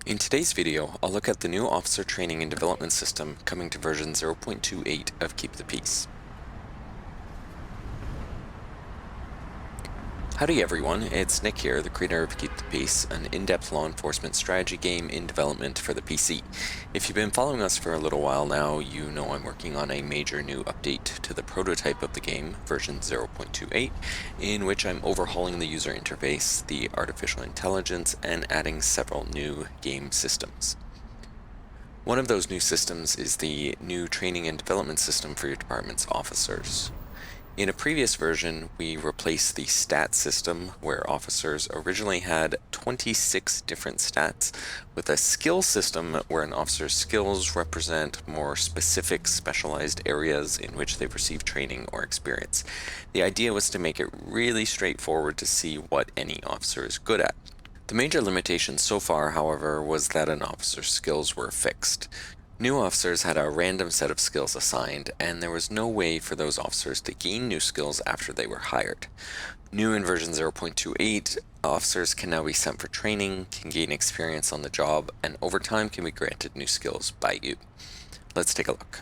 In today's video, I'll look at the new officer training and development system coming to version 0.28 of Keep the Peace. Howdy everyone, it's Nick here, the creator of Keep the Peace, an in-depth law enforcement strategy game in development for the PC. If you've been following us for a little while now, you know I'm working on a major new update to the prototype of the game, version 0.28, in which I'm overhauling the user interface, the artificial intelligence, and adding several new game systems. One of those new systems is the new training and development system for your department's officers. In a previous version, we replaced the stat system, where officers originally had 26 different stats, with a skill system where an officer's skills represent more specific, specialized areas in which they've received training or experience. The idea was to make it really straightforward to see what any officer is good at. The major limitation so far, however, was that an officer's skills were fixed. New officers had a random set of skills assigned, and there was no way for those officers to gain new skills after they were hired. New in version 0.28, officers can now be sent for training, can gain experience on the job, and over time can be granted new skills by you. Let's take a look.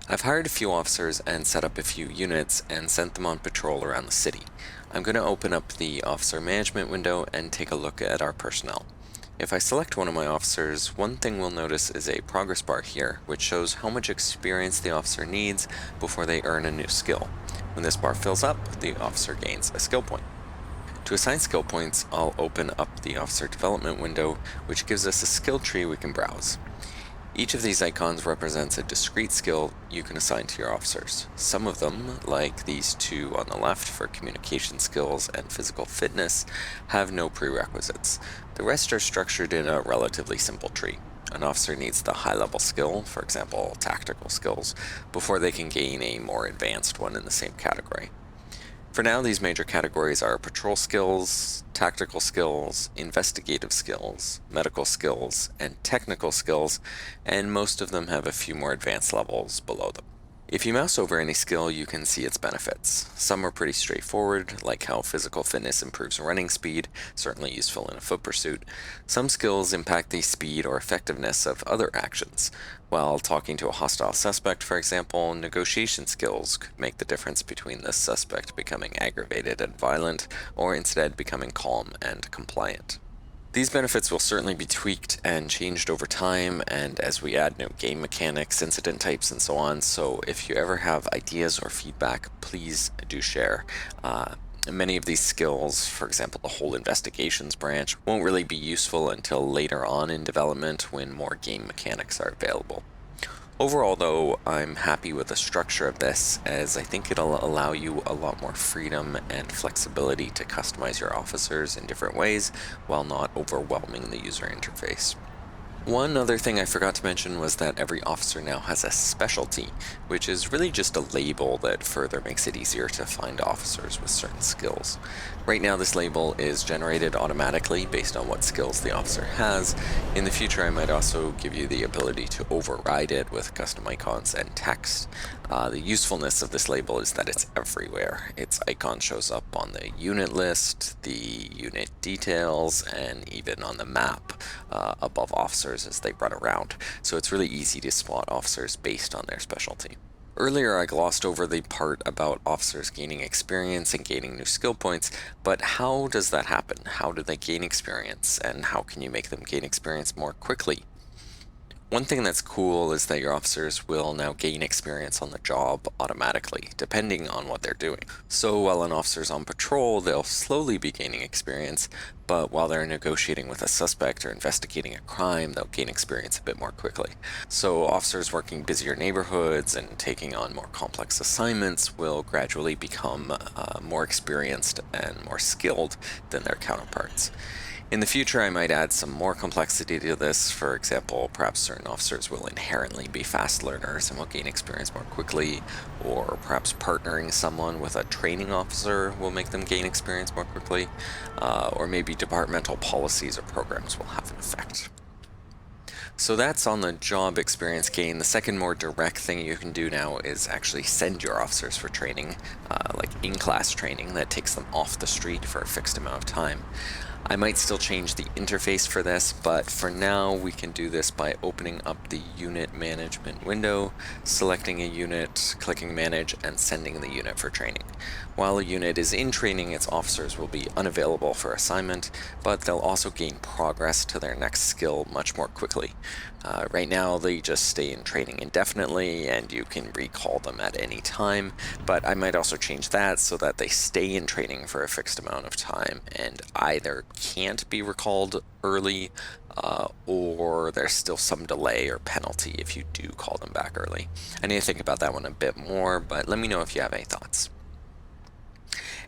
I've hired a few officers and set up a few units and sent them on patrol around the city. I'm going to open up the officer management window and take a look at our personnel. If I select one of my officers, one thing we'll notice is a progress bar here, which shows how much experience the officer needs before they earn a new skill. When this bar fills up, the officer gains a skill point. To assign skill points, I'll open up the officer development window, which gives us a skill tree we can browse. Each of these icons represents a discrete skill you can assign to your officers. Some of them, like these two on the left for communication skills and physical fitness, have no prerequisites. The rest are structured in a relatively simple tree. An officer needs the high-level skill, for example, tactical skills, before they can gain a more advanced one in the same category. For now, these major categories are patrol skills, tactical skills, investigative skills, medical skills, and technical skills, and most of them have a few more advanced levels below them. If you mouse over any skill, you can see its benefits. Some are pretty straightforward, like how physical fitness improves running speed, certainly useful in a foot pursuit. Some skills impact the speed or effectiveness of other actions. While talking to a hostile suspect, for example, negotiation skills could make the difference between the suspect becoming aggravated and violent, or instead becoming calm and compliant. These benefits will certainly be tweaked and changed over time, and as we add new game mechanics, incident types, and so on, so if you ever have ideas or feedback, please do share. Many of these skills, for example the whole investigations branch, won't really be useful until later on in development when more game mechanics are available. Overall, though, I'm happy with the structure of this, as I think it'll allow you a lot more freedom and flexibility to customize your officers in different ways while not overwhelming the user interface. One other thing I forgot to mention was that every officer now has a specialty, which is really just a label that further makes it easier to find officers with certain skills. Right now this label is generated automatically based on what skills the officer has. In the future I might also give you the ability to override it with custom icons and text. The usefulness of this label is that it's everywhere. Its icon shows up on the unit list, the unit details, and even on the map above officers as they run around, so it's really easy to spot officers based on their specialty. Earlier I glossed over the part about officers gaining experience and gaining new skill points, but how does that happen? How do they gain experience, and how can you make them gain experience more quickly? One thing that's cool is that your officers will now gain experience on the job automatically, depending on what they're doing. So while an officer's on patrol, they'll slowly be gaining experience, but while they're negotiating with a suspect or investigating a crime, they'll gain experience a bit more quickly. So officers working busier neighborhoods and taking on more complex assignments will gradually become more experienced and more skilled than their counterparts. In the future, I might add some more complexity to this. For example, perhaps certain officers will inherently be fast learners and will gain experience more quickly, or perhaps partnering someone with a training officer will make them gain experience more quickly, or maybe departmental policies or programs will have an effect. So that's on the job experience gain. The second more direct thing you can do now is actually send your officers for training, like in-class training that takes them off the street for a fixed amount of time. I might still change the interface for this, but for now we can do this by opening up the unit management window, selecting a unit, clicking manage, and sending the unit for training. While a unit is in training, its officers will be unavailable for assignment, but they'll also gain progress to their next skill much more quickly. Right now they just stay in training indefinitely and you can recall them at any time, but I might also change that so that they stay in training for a fixed amount of time and either can't be recalled early or there's still some delay or penalty if you do call them back early. I need to think about that one a bit more, but let me know if you have any thoughts.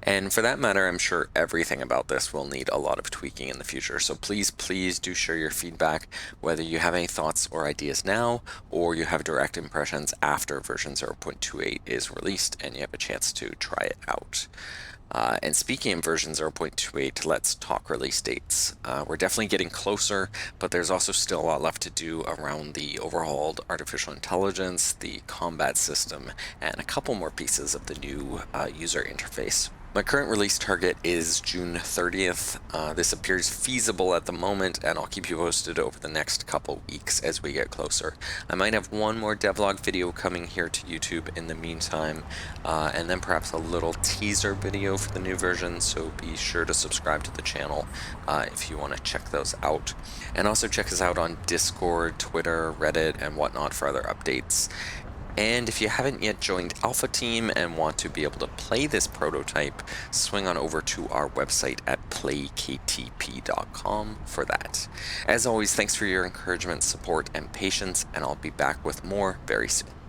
And for that matter, I'm sure everything about this will need a lot of tweaking in the future. So please do share your feedback, whether you have any thoughts or ideas now, or you have direct impressions after version 0.28 is released and you have a chance to try it out. And speaking of version 0.28, let's talk release dates. We're definitely getting closer, but there's also still a lot left to do around the overhauled artificial intelligence, the combat system, and a couple more pieces of the new user interface. My current release target is June 30th. This appears feasible at the moment, and I'll keep you posted over the next couple weeks as we get closer. I might have one more devlog video coming here to YouTube in the meantime, and then perhaps a little teaser video for the new version, so be sure to subscribe to the channel if you want to check those out. And also check us out on Discord, Twitter, Reddit, and whatnot for other updates. And if you haven't yet joined Alpha Team and want to be able to play this prototype, swing on over to our website at playktp.com for that. As always, thanks for your encouragement, support, and patience, and I'll be back with more very soon.